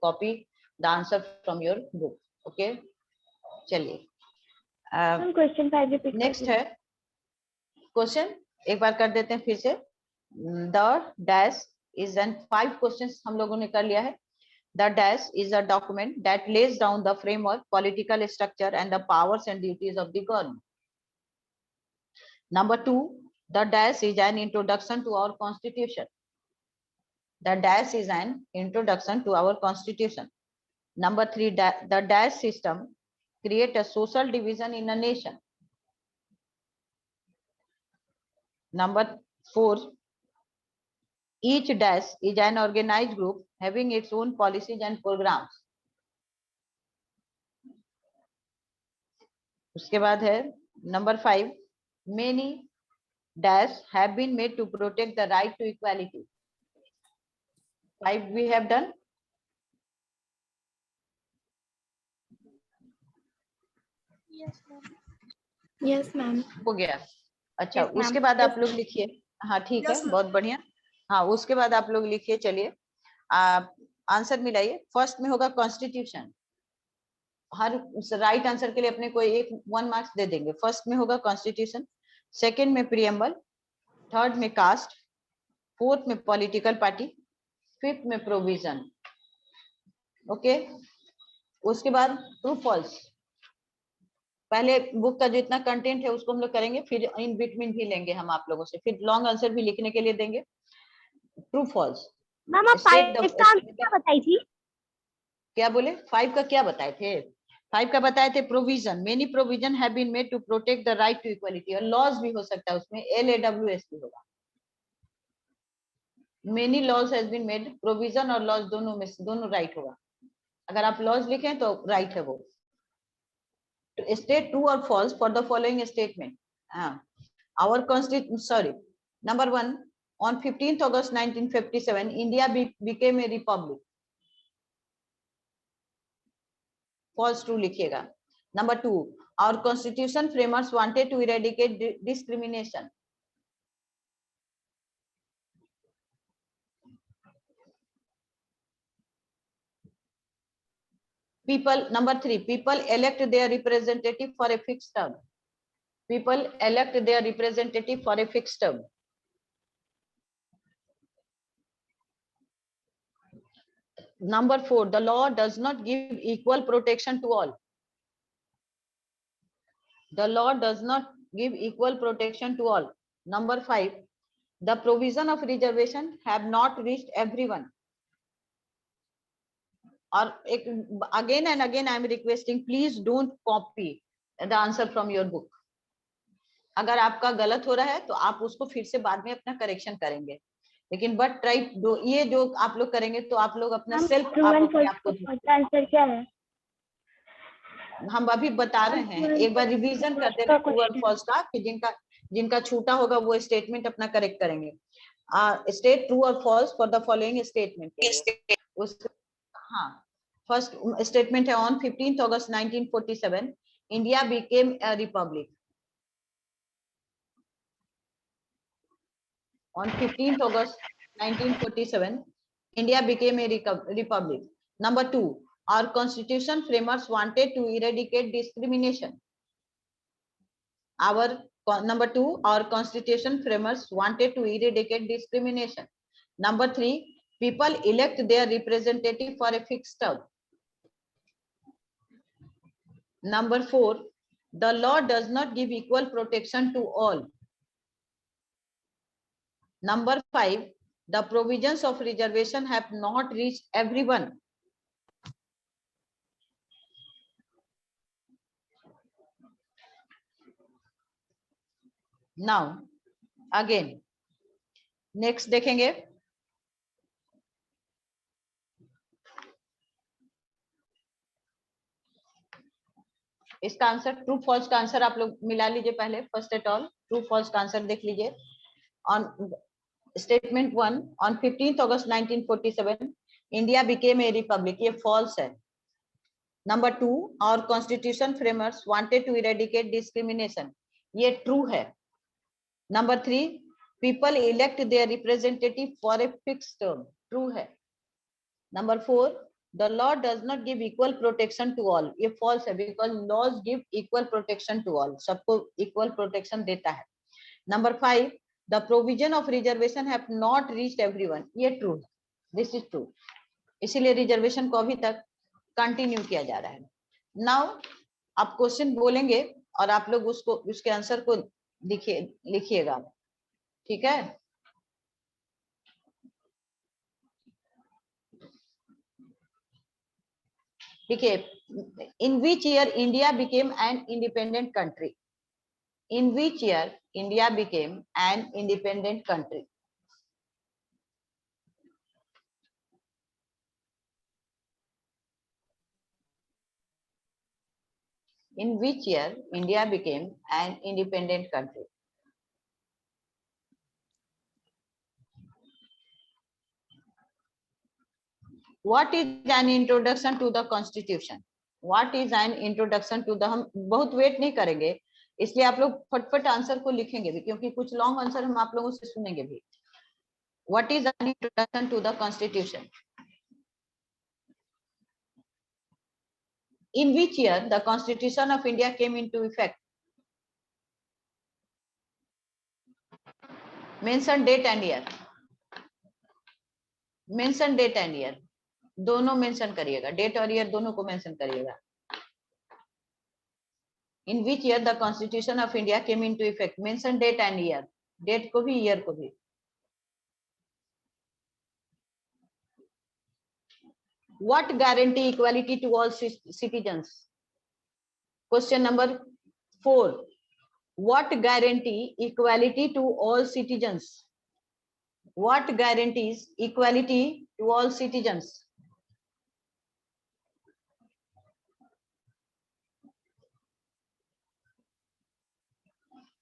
copy the answer from your book. Okay, चलिए question 5 repeat next है question, एक बार कर देते हैं फिर से। The dash is an 5 questions हम लोगों ने कर लिया है। The dash is a document that lays down the framework, political structure, and the powers and duties of the government. Number 2, the dash is an introduction to our constitution. The dash is an introduction to our constitution. Number 3, the dash system create a social division in a nation. Number 4, each dash is an organized group having its own policies and programs. उसके बाद है number 5, many dash have been made to protect the right to equality. 5 we have done. Yes ma'am हो गया। अच्छा Yes, ma'am. उसके बाद Yes, आप लोग लिखिए। हाँ ठीक है, बहुत बढ़िया। हाँ उसके बाद आप लोग लिखिए। चलिए आप आंसर मिलाइए। फर्स्ट में होगा कॉन्स्टिट्यूशन। हर राइट आंसर के लिए अपने को 1 मार्क्स दे देंगे। फर्स्ट में होगा कॉन्स्टिट्यूशन, सेकंड में प्रीएम्बल, थर्ड में कास्ट, फोर्थ में पॉलिटिकल पार्टी, फिफ्थ में प्रोविजन। ओके, उसके बाद ट्रू फॉल्स। पहले बुक का जो इतना कंटेंट है उसको हम लोग करेंगे, फिर इन बिटवीन भी लेंगे हम आप लोगों से, फिर लॉन्ग आंसर भी लिखने के लिए देंगे। True false. मैम आप 5 का आंसर क्या बताई थी? क्या बोले? 5 का क्या बताए थे? 5 का बताए थे provision. Many provision have been made to protect the right to equality. और लॉज भी हो सकता है उसमें, LAWS भी होगा। Many laws has been made, provision और लॉज दोनों में दोनों राइट होगा। अगर आप लॉज लिखें तो राइट है वो। State true or false for the following statement. Our constitution, sorry, number 1, on 15th August 1957, India became a republic. False true लिखिएगा। Number 2, our constitution framers wanted to eradicate discrimination. People, number 3, people elect their representative for a fixed term. People elect their representative for a fixed term. Number 4, the law does not give equal protection to all. The law does not give equal protection to all. Number 5, the provision of reservation have not reached everyone. Or again and again I am requesting, please don't copy the answer from your book. अगर आपका गलत हो रहा है तो आप उसको फिर से बाद में अपना करेक्शन करेंगे, लेकिन बट ट्राई दो, ये जो आप लोग करेंगे तो आप लोग अपना सेल्फ आंसर क्या है हम अभी बता रहे हैं। एक बार रिवीजन करते हैं ट्रू और फॉल्स का, कि जिनका छूटा होगा वो स्टेटमेंट अपना करेक्ट करेंगे। स्टेट ट्रू और false for the following statement. हाँ, फर्स्ट स्टेटमेंट है on 15th August 1947 India became a republic. On 15th August 1947, India became a republic. Number 2, our constitution framers wanted to eradicate discrimination. Number 2, our constitution framers wanted to eradicate discrimination. Number 3, people elect their representative for a fixed term. Number 4, the law does not give equal protection to all. Number 5, the provisions of reservation have not reached everyone. Now, again, next देखेंगे। इसका answer true false का answer आप लोग मिला लीजिए पहले। First at all true false का answer देख लीजिए। On statement 1, on 15th August 1947 India became a republic, ये फॉल्स है। Number 2, our constitution framers wanted to eradicate discrimination, ये ट्रू है। Number 3, people elect their representative for a fixed term, true है। Number 4, the law does not give equal protection to all. ये false है, because laws give equal protection to all. सबको equal protection देता है. Number 5, the provision of reservation have not reached everyone. ये true है. This is true. इसीलिए reservation को अभी तक कंटिन्यू किया जा रहा है. नाउ आप क्वेश्चन बोलेंगे और आप लोग उसको उसके आंसर को लिखिएगा. ठीक है. देखिए, in which year India became an independent country. In which year India became an independent country. In which year India became an independent country? What is an introduction to the constitution? What is an introduction to the, हम बहुत wait नहीं करेंगे, इसलिए आप लोग फटफट answer को लिखेंगे भी, क्योंकि कुछ लॉन्ग आंसर हम आप लोगों से सुनेंगे भी. What is an introduction to the constitution? In which year the Constitution of India came into effect? Mention date and year. Mention date and year. दोनों मेंशन करिएगा, डेट और ईयर दोनों को मेंशन करिएगा. In which year the Constitution of India came into effect? Mention date and year. Date को भी, year को भी. What guarantee equality to all citizens? Question number 4. What guarantee equality to all citizens? What guarantees equality to all citizens?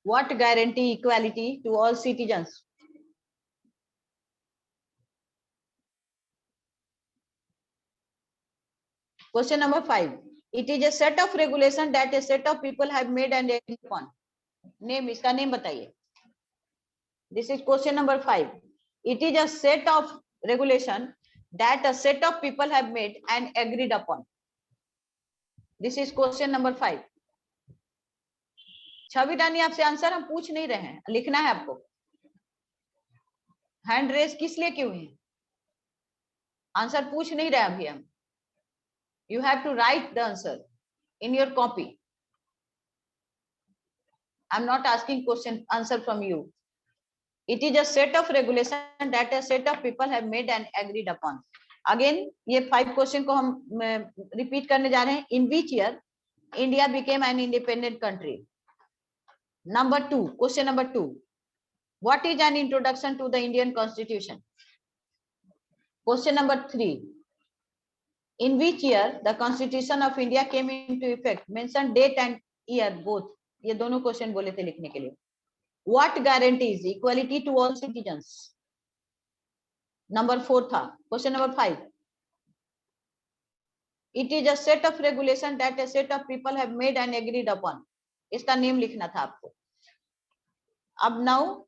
What guarantee equality to all citizens? Question number 5. It is a set of regulation that a set of people have made and agreed upon. Name, इसका name बताइए. This is question number 5. It is a set of regulation that a set of people have made and agreed upon. This is question number 5. छवि रानी, आपसे answer हम पूछ नहीं रहे हैं, लिखना है आपको. हैंड रेस किस लिए क्यों है? आंसर पूछ नहीं रहे अभी हम. You have to write the answer in your copy. I'm not asking question answer from you. It is a set of regulation that a set of people have made and agreed upon. Again, ये 5 question को हम repeat करने जा रहे हैं. In which year India became an independent country? Number 2, question number 2. What is an introduction to the Indian Constitution? Question number 3. In which year the Constitution of India came into effect? Mention date and year both. ये दोनों question बोले थे लिखने के लिए. What guarantees equality to all citizens? Number 4 था. Question number 5. It is a set of regulation that a set of people have made and agreed upon. इसका name लिखना था आपको. अब now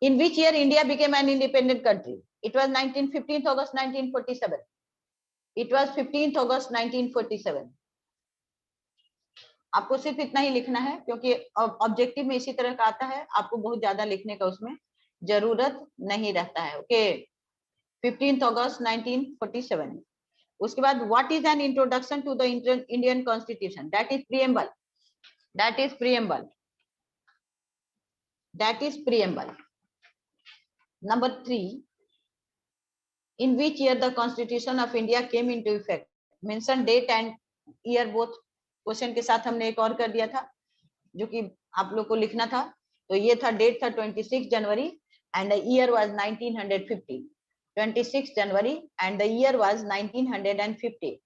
In which year India became an independent country? It was 15th August 1947. It was 15th August 1947. आपको सिर्फ इतना ही लिखना है, क्योंकि ऑब्जेक्टिव में इसी तरह का आता है, आपको बहुत ज्यादा लिखने का उसमें जरूरत नहीं रहता है. Okay, 15th August 1947. उसके बाद what is an introduction to the Indian constitution? That is preamble. That is preamble. That is preamble. Number 3. In which year the Constitution of India came into effect? Mention date and year both. Question के साथ हमने एक और कर दिया था, जो कि आप लोग को लिखना था. तो ये था, डेट था 26 जनवरी and the year was 1950. 26 January and the year was 1950.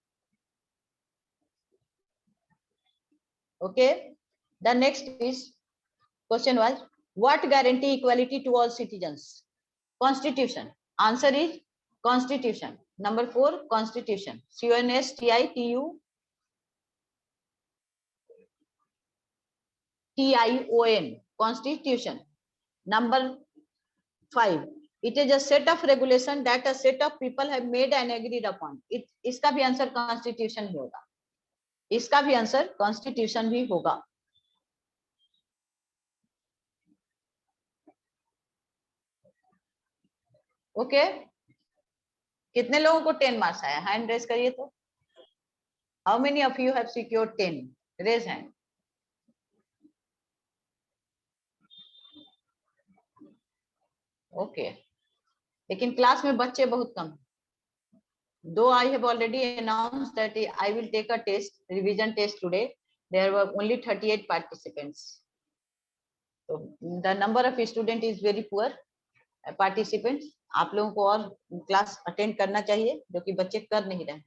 Okay. The next is question was, what guarantee equality to all citizens? Constitution. Answer is Constitution. Number 4, Constitution. CONSTITU. TION, Constitution. Number 5, it is a set of regulation that a set of people have made and agreed upon. इसका भी answer constitution ही होगा, इसका भी answer constitution भी होगा। Okay, कितने लोगों को 10 मार्क्स आया? हैंड रेज करिए तो। How many of you have secured 10? Raise hand. Okay, लेकिन क्लास में बच्चे बहुत कम। Though I have already announced that I will take a test, revision test today, there were only 38 participants. So the number of students is very poor. Participants, आप लोगों को और class attend करना चाहिए, जो कि बच्चे कर नहीं रहे।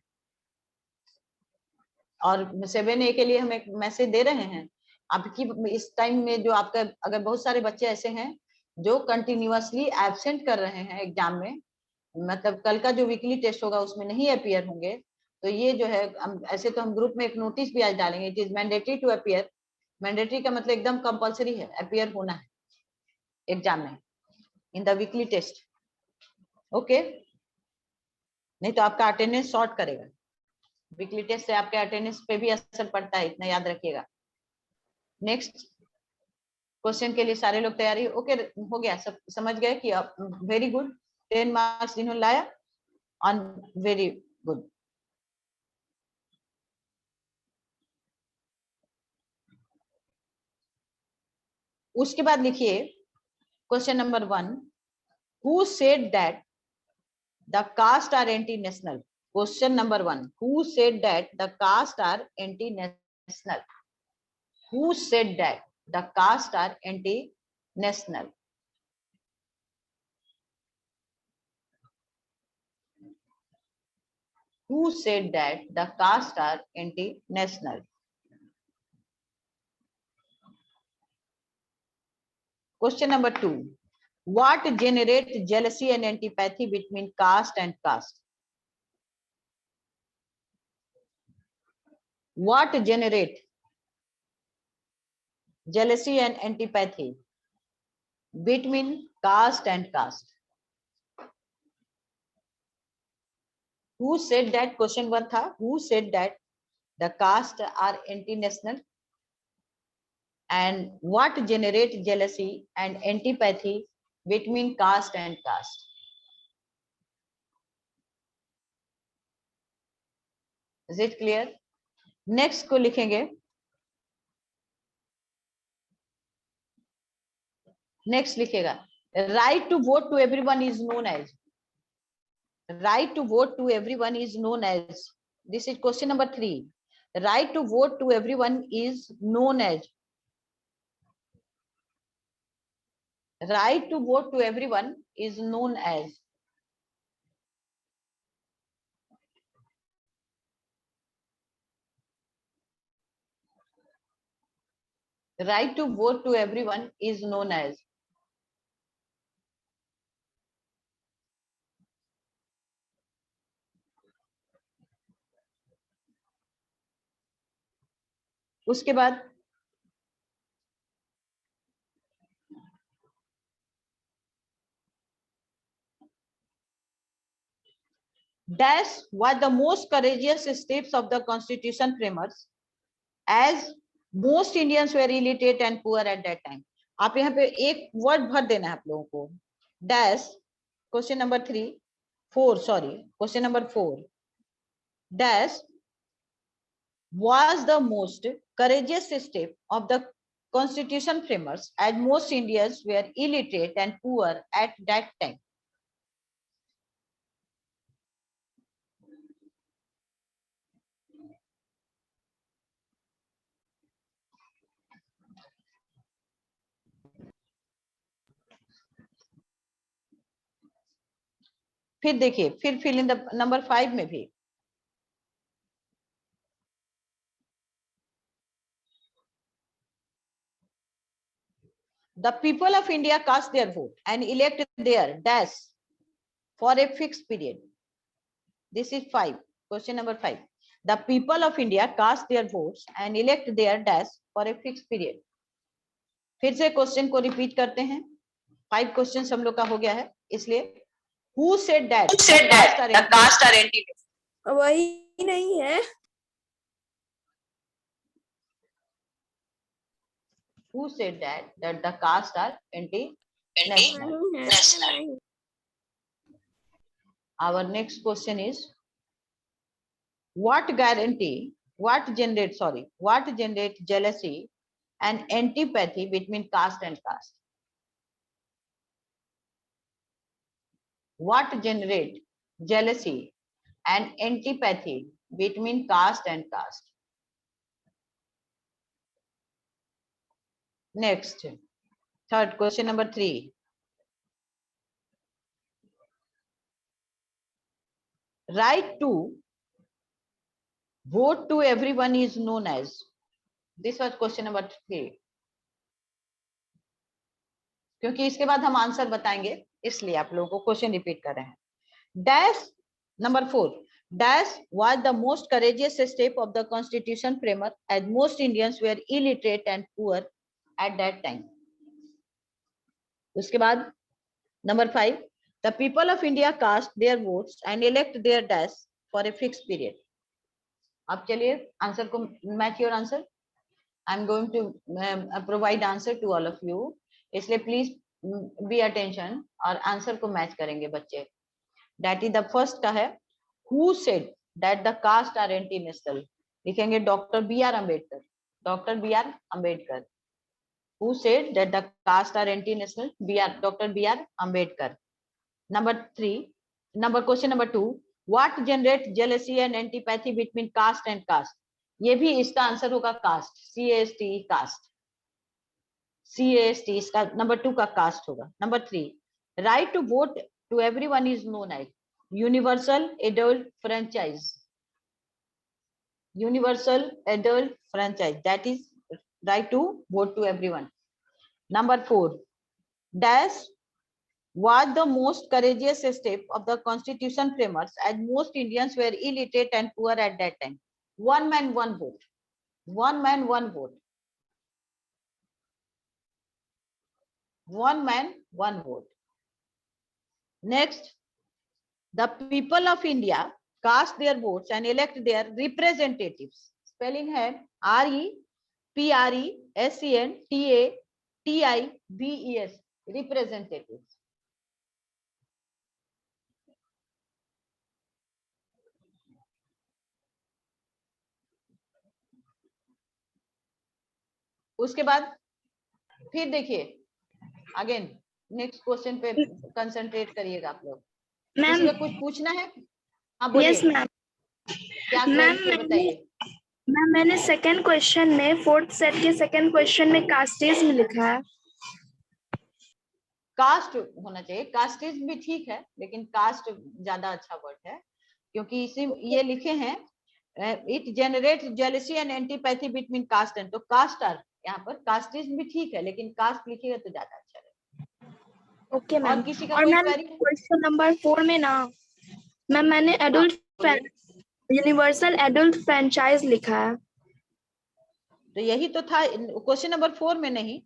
और 7A के लिए हम एक मैसेज दे रहे हैं आपकी इस टाइम में, जो आपका अगर बहुत सारे बच्चे ऐसे हैं जो कंटिन्यूअसली एब्सेंट कर रहे हैं एग्जाम में, मतलब कल का जो वीकली टेस्ट होगा उसमें नहीं अपीयर होंगे, तो ये जो है ऐसे तो हम ग्रुप में एक नोटिस भी आज डालेंगे। It is mandatory to appear. Mandatory का मतलब एकदम कंपलसरी है, अपीयर होना है एग्जाम में in the weekly test. Okay, नहीं तो आपका अटेंडेंस शॉर्ट करेगा। वीकली टेस्ट से आपके अटेंडेंस पे भी असर पड़ता है, इतना याद रखिएगा। नेक्स्ट क्वेश्चन के लिए सारे लोग तैयारी? ओके, हो गया, सब समझ गए कि वेरी गुड, 10 मार्क्स जिन्होंने लाया, ऑन वेरी गुड। उसके बाद लिखिए question number 1, who said that the caste are anti national? Question number 1, who said that the caste are anti national? Who said that the caste are anti-national? Who said that the caste are anti-national? Question number 2. What generates jealousy and antipathy between caste and caste? What generates jealousy and antipathy between caste and caste? Who said that? Question 1 था, who said that the caste are anti-national? And what generates jealousy and antipathy between caste and caste? Is it clear? Next को लिखेंगे, next लिखेगा, right to vote to everyone is known as. Right to vote to everyone is known as, this is question number 3. Right to vote to everyone is known as, right to vote to everyone is known as, right to vote to everyone is known as, उसके बाद dash was the most courageous steps of the constitution framers as most Indians were illiterate and poor at that time. आप यहाँ पे एक word भर देना है आप लोगों को, dash question number 4 sorry question number 4, dash was the most courageous step of the constitution framers as most Indians were illiterate and poor at that time. फिर देखिए, फिर फिल इन द नंबर 5 में भी the people of India cast their vote and elect their dash for a fixed period. This is 5, question number 5. The people of India cast their votes and elect their dash for a fixed period. फिर से question को repeat करते हैं। 5 question हम लोग का हो गया है, इसलिए who said that the caste are anti, वही नहीं है। who said that the caste are anti-national? नहीं। Our next question is, what generate jealousy and antipathy between caste and caste? What generate jealousy and antipathy between caste and caste? Next, third question number 3. Right to vote to everyone is known as. This was question number 3. क्योंकि इसके बाद हम answer बताएंगे, इसलिए आप लोगों को question repeat कर रहे हैं. Dash number 4. Dash was the most courageous step of the constitution framer, as most Indians were illiterate and poor at that time. उसके बाद number 5. The people of India cast their votes and elect their dash for a fixed period. अब चलिए answer को match your answer. I am going to provide answer to all of you. इसलिए please be attention और answer को match करेंगे बच्चे. That is the first का है, who said that the caste are anti-national? लिखेंगे doctor B R Ambedkar. Doctor B R Ambedkar. Who said that the caste are anti-national? Dr. B.R. Ambedkar. Question number 2. What generates jealousy and antipathy between caste and caste? ये भी इसका answer होगा caste. CAST caste. CAST इसका number 2 का caste होगा. Number 3. Right to vote to everyone is known as universal adult franchise. Universal adult franchise. That is right to vote to everyone. Number 4. Dash was the most courageous step of the constitution framers, as most Indians were illiterate and poor at that time. One man, one vote. One man, one vote. One man, one vote. Next, the people of India cast their votes and elect their representatives. Spelling है REPRESENTATIVES. Representatives. उसके बाद फिर देखिए again next question पे concentrate करिएगा आप लोग. इसमें कुछ पूछना है? हाँ बोलिए. Yes ma'am. क्या बताइए. मैम मैंने सेकंड क्वेश्चन में फोर्थ सेट के सेकंड क्वेश्चन में कास्टिज्म लिखा है. कास्ट होना चाहिए. कास्टिज्म भी ठीक है, लेकिन कास्ट ज्यादा अच्छा वर्ड है, क्योंकि इसी ये लिखे हैं it generate jealousy and antipathy between caste and. तो कास्ट आर यहाँ पर, कास्टिज्म भी ठीक है, लेकिन कास्ट लिखिएगा तो ज्यादा अच्छा रहेगा. Okay ma'am. और किसी का कोई क्वेरी? क्वेश्चन नंबर 4 में ना मैम मैंने एडल्ट यूनिवर्सल एडल्ट फ्रेंचाइज लिखा है. तो यही तो था क्वेश्चन नंबर 4 में. नहीं,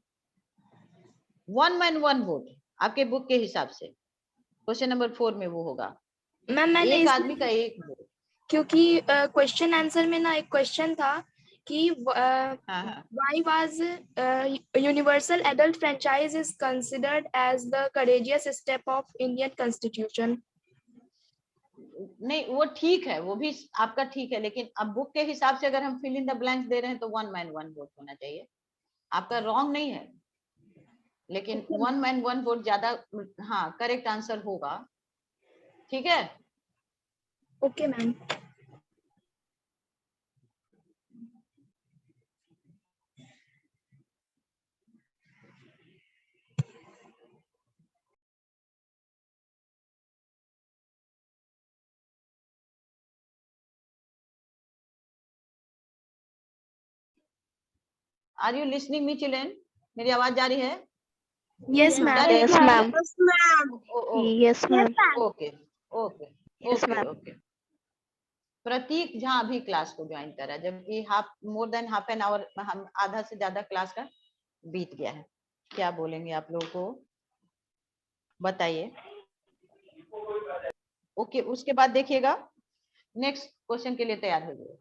वन मैन वन वोट आपके बुक के हिसाब से क्वेश्चन नंबर 4 में वो होगा. मैम मैंने एक आदमी का एक वोट. क्योंकि क्वेश्चन आंसर में ना एक क्वेश्चन था कि why was universal adult franchise is considered as the courageous step of Indian Constitution. नहीं, वो ठीक है, वो भी आपका ठीक है, लेकिन अब बुक के हिसाब से अगर हम फिल इन द ब्लैंक्स दे रहे हैं तो वन मैन वन वोट होना चाहिए. आपका रॉन्ग नहीं है, लेकिन वन मैन वन वोट ज्यादा हाँ करेक्ट आंसर होगा. ठीक है. Okay ma'am. Are you listening me children? मेरी आवाज जा रही है? Yes ma'am. Yes ma'am. Yes ma'am. Okay okay okay okay. Prateek Jha अभी क्लास को ज्वाइन करा, जबकि more than half an hour हम आधा से ज्यादा क्लास का बीत गया है. क्या बोलेंगे आप लोगों को, बताइए। ओके, उसके बाद देखिएगा नेक्स्ट क्वेश्चन के लिए तैयार हो जाइए।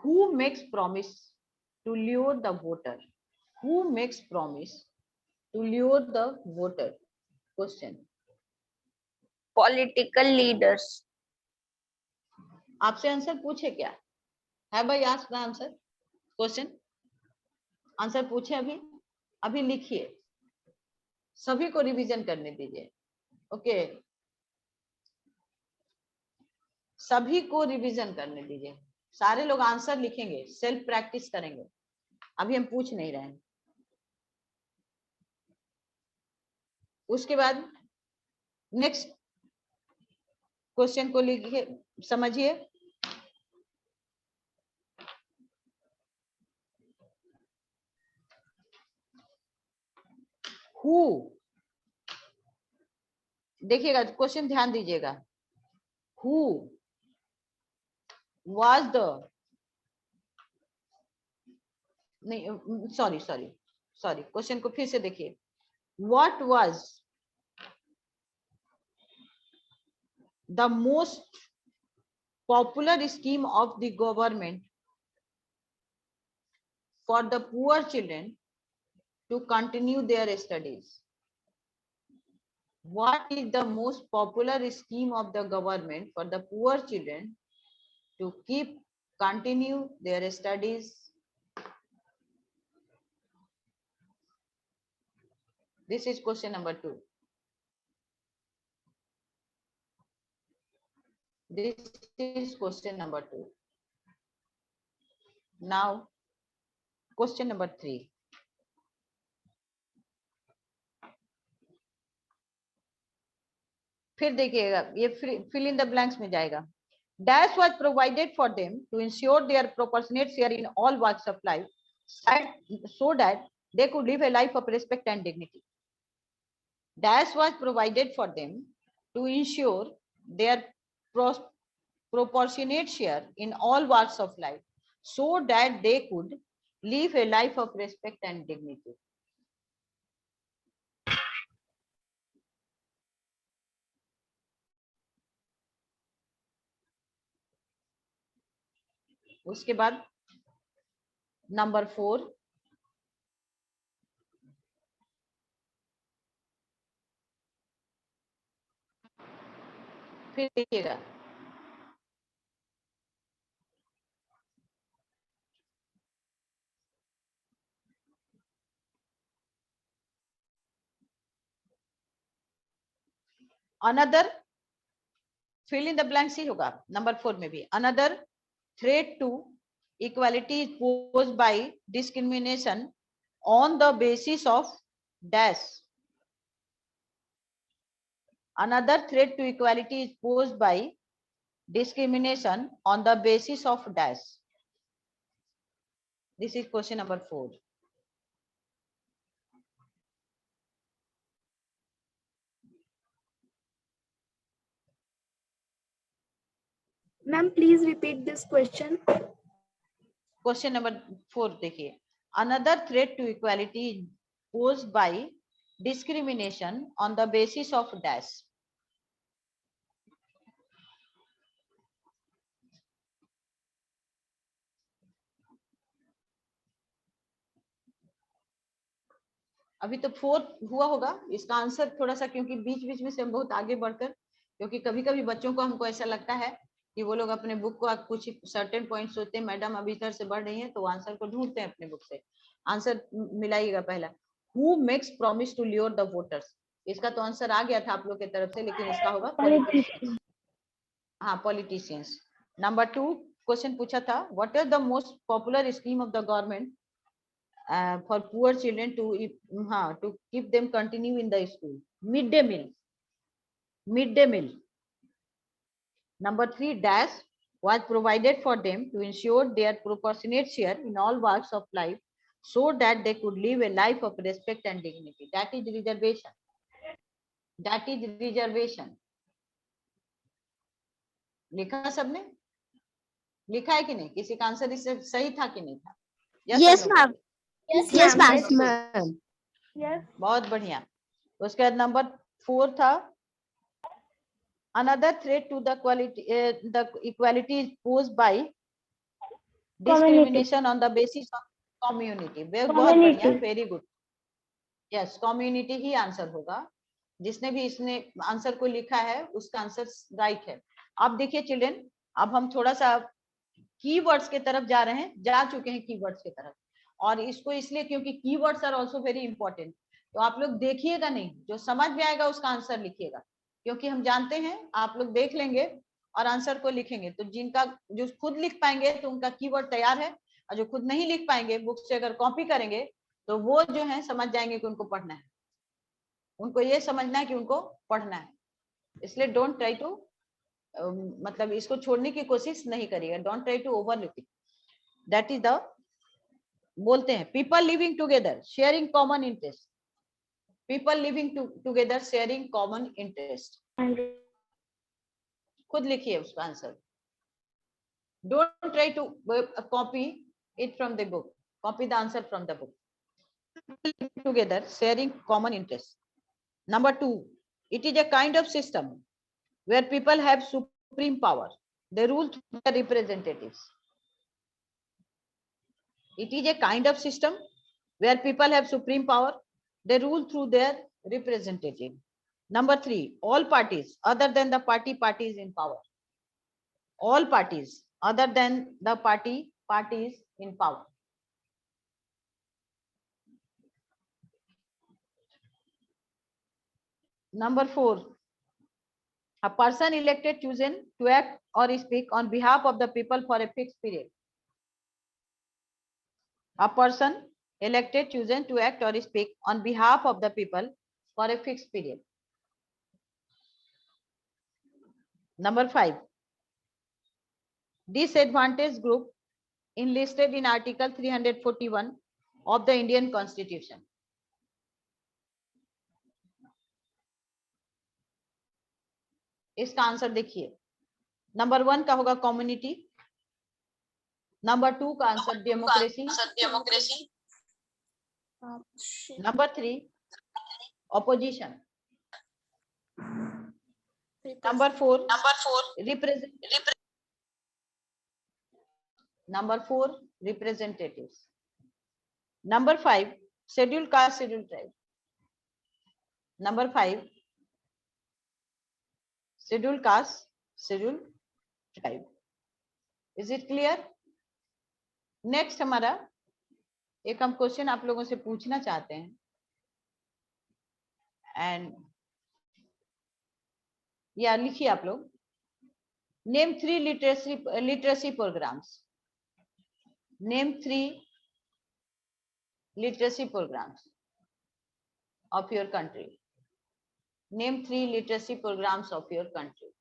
Who makes promise to lure the voter? Who makes promise to lure the voter? Question. Political leaders. आपसे आंसर पूछे क्या है भाई? आज का आंसर क्वेश्चन आंसर पूछे अभी? अभी लिखिए, सभी को रिवीजन करने दीजिए। ओके, सभी को रिवीजन करने दीजिए। सारे लोग आंसर लिखेंगे, सेल्फ प्रैक्टिस करेंगे। अभी हम पूछ नहीं रहे हैं। उसके बाद नेक्स्ट क्वेश्चन को लिखिए, समझिए। हु, देखिएगा क्वेश्चन, ध्यान दीजिएगा। हु वाज द, नहीं सॉरी सॉरी सॉरी, क्वेश्चन को फिर से देखिए। What was the most popular scheme of the government for the poor children to continue their studies? What is the most popular scheme of the government for the poor children to continue their studies? This is question number 2. This is question number 2. Now question number 3. फिर देखिएगा, ये fill in the blanks में जाएगा। Dash was provided for them to ensure their proportionate share in all walks of life, so that they could live a life of respect and dignity. Dash was provided for them to ensure their proportionate share in all walks of life, so that they could live a life of respect and dignity. उसके बाद number 4, फिर देखिएगा। Another, fill in the blanks ही होगा number 4 में भी। Another threat to equality is posed by discrimination on the basis of dash. Another threat to equality is posed by discrimination on the basis of dash. This is question number 4. Ma'am, please repeat this question. Question number 4 देखिए। Another threat to equality is posed by discrimination on the basis of dash. अभी तो 4 हुआ होगा इसका answer थोड़ा सा, क्योंकि बीच बीच में से हम बहुत आगे बढ़कर, क्योंकि कभी कभी बच्चों को हमको ऐसा लगता है कि वो लोग अपने बुक को कुछ सर्टेन पॉइंट्स होते हैं, मैडम अभी इधर से बढ़ रही हैं तो आंसर को ढूंढते हैं अपने बुक से। आंसर मिलाइएगा पहला। Who makes promise to lure the voters? इसका तो आंसर आ गया था आप लोग की तरफ से, लेकिन इसका होगा पॉलिटिशियंस। हाँ, पॉलिटिशियंस। नंबर 2 क्वेश्चन पूछा था, what is the most popular scheme of the government for poor children to keep them continue in the school? Midday meal. Midday meal. Number 3 dash was provided for them to ensure their proportionate share in all walks of life, so that they could live a life of respect and dignity. That is reservation. That is reservation. लिखा सबने? लिखा है कि नहीं? किसी का answer इससे सही था कि नहीं था? Yes, ma'am. Yes, ma'am. Yes. बहुत बढ़िया। उसके बाद नंबर 4 था, another threat to the equality is posed by discrimination on the basis of community. बहुत बढ़िया, वेरी गुड। यस, कम्युनिटी ही आंसर होगा। जिसने भी इसने आंसर को लिखा है उसका आंसर राइट है। अब देखिए चिल्ड्रन, अब हम थोड़ा सा कीवर्ड्स के तरफ जा रहे हैं, जा चुके हैं कीवर्ड्स के तरफ, और इसको इसलिए क्योंकि keywords are also very important. तो आप लोग देखिएगा नहीं, जो समझ में आएगा उसका आंसर लिखिएगा, क्योंकि हम जानते हैं आप लोग देख लेंगे और आंसर को लिखेंगे। तो जिनका जो खुद लिख पाएंगे तो उनका कीवर्ड तैयार है, और जो खुद नहीं लिख पाएंगे बुक से अगर कॉपी करेंगे तो वो जो है समझ जाएंगे कि उनको पढ़ना है, उनको ये समझना है कि उनको पढ़ना है। इसलिए डोंट ट्राई टू, मतलब इसको छोड़ने की कोशिश नहीं करिएगा, don't try to overlook it. That is the, बोलते हैं people living together sharing common interest, people living together sharing common interest. खुद लिखिए उसका answer, don't try to copy it from the book, copy the answer from the book. Together sharing common interest. Number 2, it is a kind of system where people have supreme power, they rule through their representatives. It is a kind of system where people have supreme power, they rule through their representative. Number 3, all parties other than the parties in power, all parties other than the parties in power. Number 4, a person elected chosen to act or speak on behalf of the people for a fixed period. A person elected chosen to act or speak on behalf of the people for a fixed period. Number 5, disadvantaged group enlisted in Article 341 of the Indian Constitution. इसका answer देखिए, number 1 का होगा community, number 2 का answer democracy, number 3 opposition, number 4 representatives, number 5 scheduled caste scheduled tribe, number 5 scheduled caste scheduled tribe. Is it clear? Next हमारा एक हम question आप लोगों से पूछना चाहते हैं, एंड या लिखिए आप लोग, name 3 literacy programs, name 3 literacy programs of your country, name 3 literacy programs of your country,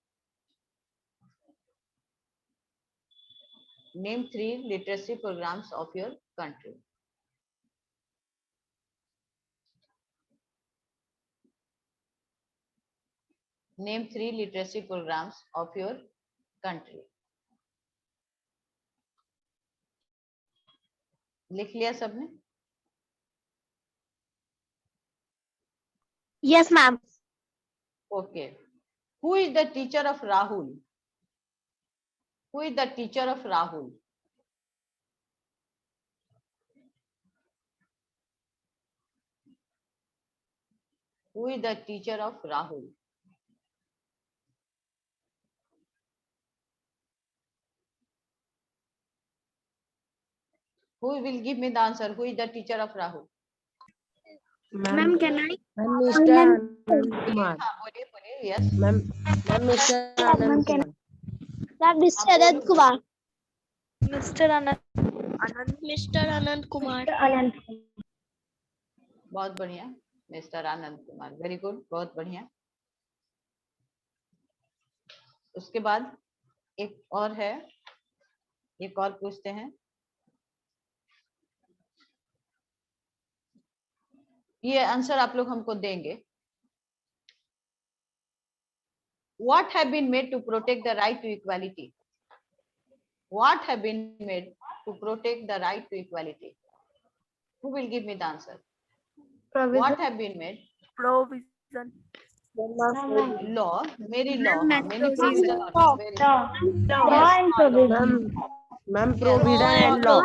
name 3 literacy programs of your country. Name 3 literacy programs of your country. लिख लिया सबने? Yes, ma'am. Okay. Who is the teacher of Rahul? Who is the teacher of Rahul? Who is the teacher of Rahul? Who will give me the answer? Who is the teacher of Rahul? Ma'am, can I? Mr. Anand Kumar. हाँ, बोलिए बोलिए, yes. Ma'am, Mr. Anand Kumar. Mr. Anand Kumar. Mr. Anand Kumar. बहुत बढ़िया, mister Anand Kumar, very good, बहुत बढ़िया। उसके बाद एक और है, एक और पूछते हैं, ये आंसर आप लोग हमको देंगे। What have been made to protect the right to equality? What have been made to protect the right to equality? Who will give me the answer? What have been made? Provision. Law, मेरी law, Ma'am, many provision. provision. Ma'am, provision and law.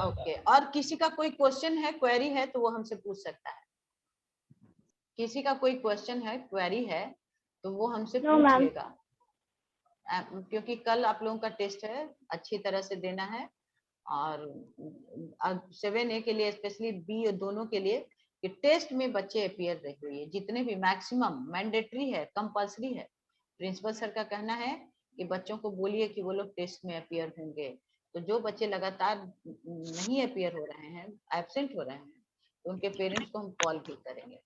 Okay, और किसी का कोई question है, query है तो वो हमसे पूछ सकता है। किसी का कोई क्वेश्चन है, क्वेरी है तो वो हमसे पूछ लेगा, क्योंकि कल आप लोगों का टेस्ट है, अच्छी तरह से देना है। और 7A के लिए स्पेशली, बी और दोनों के लिए, कि टेस्ट में बच्चे अपीयर रहे हुए, जितने भी मैक्सिमम मैंडेटरी है, कंपल्सरी है। प्रिंसिपल सर का कहना है कि बच्चों को बोलिए कि वो लोग टेस्ट में अपीयर होंगे। तो जो बच्चे लगातार नहीं अपीयर हो रहे हैं, एब्सेंट हो रहे हैं, तो उनके पेरेंट्स को हम कॉल भी करेंगे।